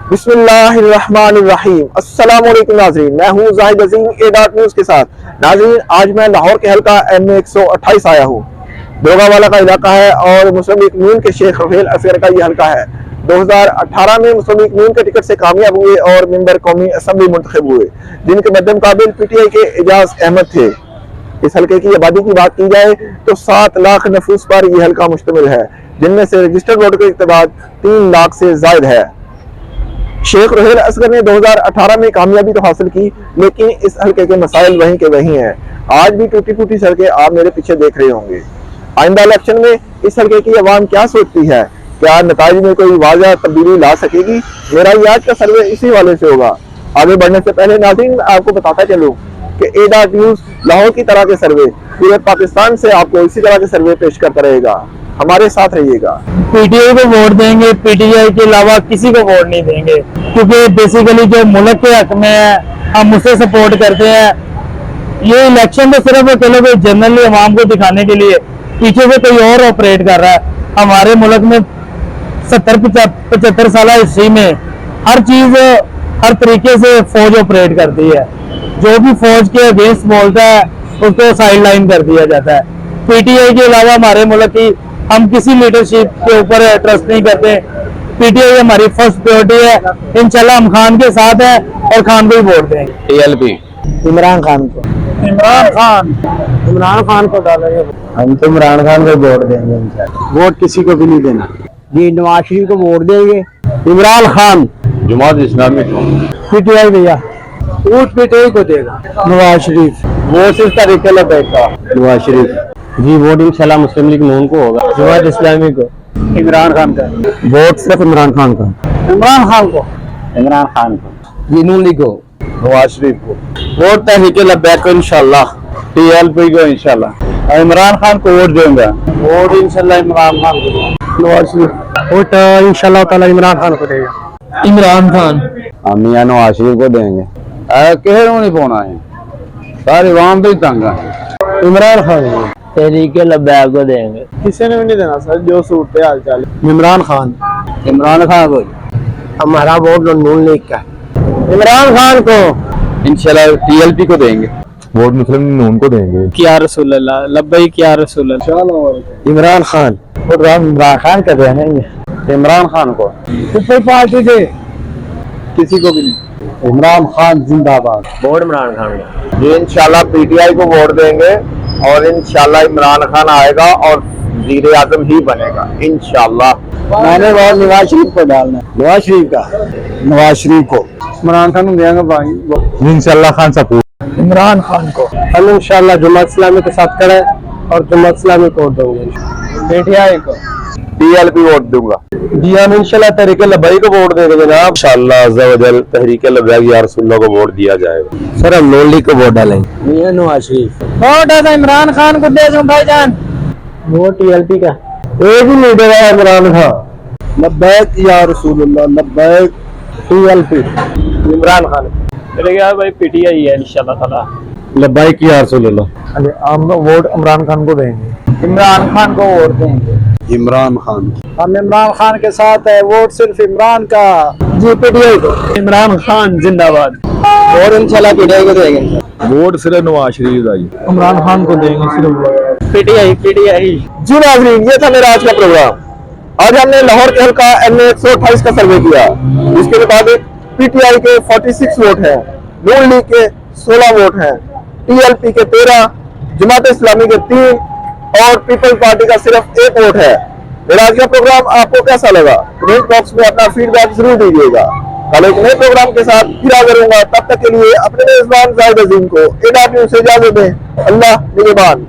बिस्मिल्लाहिर्रहमानिर्रहीम। अस्सलाम वालेकुम नाज़रीन, मैं हूँ जाहिद अजीम ए डॉट न्यूज़ के साथ। नाज़रीन, आज मैं लाहौर के हल्का M128 आया हूँ। दोगावाला का इलाका है और मुस्लिम लीग नून के शेख रफेल असगर का ये हल्का है। 2018 में मुस्लिम लीग नून के टिकट से कामयाब हुए और मेंबर कौमी असम्बली मुंतखब हुए, जिनके मद्दे मुकाबिल PTI के एजाज अहमद थे। इस हल्के की आबादी की बात की जाए तो 7 लाख नफूस पर यह हल्का मुश्तमिल है, जिनमें से रजिस्टर्ड वोटर की तादाद 3 लाख से जायद है। शेख रफेल असगर ने 2018 में कामयाबी तो हासिल की, लेकिन इस हल्के के मसाइल वहीं के वहीं हैं। आज भी टूटी फूटी सड़कें आप मेरे पीछे देख रहे होंगे। आइंदा इलेक्शन में इस हल्के की आवाम क्या सोचती है? क्या नताइज में कोई वाज़ह तब्दीली ला सकेगी? मेरा ये आज का सर्वे इसी वाले से होगा। आगे बढ़ने से पहले नाज़रीन, मैं आपको बताता चलूँ कि ए डॉट न्यूज़ लाहौर की तरह के सर्वे पूरे पाकिस्तान से आपको इसी तरह के सर्वे पेश करता रहेगा। हमारे साथ रहिएगा। PTI को वोट देंगे, PTI के अलावा किसी को वोट नहीं देंगे, क्योंकि बेसिकली जो मुल्क के हक में है हम उसे सपोर्ट करते हैं। ये इलेक्शन तो सिर्फ अकेले जनरली अवाम को दिखाने के लिए पीछे से कोई और ऑपरेट कर रहा है। हमारे मुल्क में 70-75 साल हिस्ट्री में हर चीज हर तरीके से फौज ऑपरेट करती है। जो भी फौज के अगेंस्ट बोलता है उसको साइड लाइन कर दिया जाता है। PTI के अलावा हमारे मुल्क की हम किसी लीडरशिप के ऊपर ट्रस्ट नहीं करते। PTI हमारी फर्स्ट प्रायोरिटी है। इंशाल्लाह हम खान के साथ है और खान को ही वोट देंगे। TLP इमरान खान को। इमरान खान को डालेंगे। हम तो इमरान खान को वोट देंगे इंशाल्लाह। वोट किसी को भी नहीं देना जी। नवाज शरीफ को वोट देंगे। इमरान खान, जमात इस्लामी को। PTI भैया वोट PTI को देगा। नवाज शरीफ वोट इस तरीके से बैठा नवाज शरीफ जी। वोट इंशाल्लाह मुस्लिम लीग नून को होगा। जमात इस्लामी को। इमरान खान का वोट सिर्फ इमरान खान का। इमरान खान को। इमरान खान को जी। नून लीग को। नवाज शरीफ को वोट तहरीक लब्बैक को इंशाल्लाह। TLP को इंशाल्लाह। और इमरान खान को वोट देंगे। वोट इंशाल्लाह इमरान खान को। नवाज शरीफ वोट इंशाल्लाह ताला इमरान खान को देगा। इमरान खान हम मियां नवाज शरीफ को देंगे। किसी को नहीं पाना है, सारी आवाम भी तंग है। इमरान खान को। तहरीक लब्बैक को देंगे। किसी ने भी नहीं देना सर, जो सूरत हाल चाल। इमरान खान। इमरान खान को हमारा वोट नून लीग का। इमरान खान को इंशाल्लाह। TLP को देंगे। वोट मुस्लिम नून को देंगे। क्या रसूल अल्लाह, लब्बई क्या रसूल अल्लाह। इमरान खान वोट इमरान खान का देंगे। इमरान खान को किसी पार्टी से किसी को भी नहीं। इमरान खान जिंदाबाद। वोट इमरान खान को जी। इंशाल्लाह PTI को वोट देंगे और इंशाल्लाह इमरान खान आएगा और वज़ीर आज़म ही बनेगा इंशाल्लाह। मैंने वोट नवाज शरीफ को डालना है। नवाज शरीफ का नवाज शरीफ को। इमरान खान को देंगे भाई इंशाल्लाह खान सपोर्ट। इमरान खान को। हम इंशाल्लाह जमात इस्लामी के साथ खड़े और जमात इस्लामी को वोट देंगे। PTI को। TLP वोट दूंगा जी। हम इंशाल्लाह तहरीक लब्बई को वोट देंगे जनाब। इंशाल्लाह अज़्ज़ा वजल तहरीक लब्बैक या रसूलुल्लाह को वोट दिया जाएगा। सर हम नून लीग को वोट डालेंगे। मियां नवाज शरीफ। वोट है इमरान खान को दे दूं भाईजान। वोट TLP का। एक ही लीडर है इमरान खान। लब्बैक या रसूलुल्लाह, लब्बैक। TLP इमरान खान चले गया भाई। PTI है इंशाल्लाह ताला। लब्बैक या रसूलुल्लाह। हम वोट इमरान खान को देंगे। इमरान खान को वोट देंगे। इमरान खान हम इमरान खान के साथ है। वोट सिर्फ इमरान का जी। PTI को। इमरान खान जिंदाबाद। वोट इंशाल्लाह PTI को देंगे। वोट सिर्फ नवाज शरीफ का जी। इमरान खान को देंगे सिर्फ। PTI जी नाज़रीन, ये था मेरा आज का प्रोग्राम। आज हमने लाहौर के हल्का M128 का सर्वे किया, जिसके मुताबिक PTI के 46 वोट हैं, नून लीग के 16 वोट हैं, TLP के 13, जमात इस्लामी के 3 और पीपल्स पार्टी का सिर्फ 1 वोट है। मेरा आज का प्रोग्राम आपको कैसा लगा? कमेंट बॉक्स में अपना फीडबैक जरूर दीजिएगा। कल एक नए प्रोग्राम के साथ फिर हाजिर होऊंगा। तब तक के लिए अपने मेजबान जाहिद अजीम को ए डॉट न्यूज़ से इजाजत दें। अल्लाह निगहबान।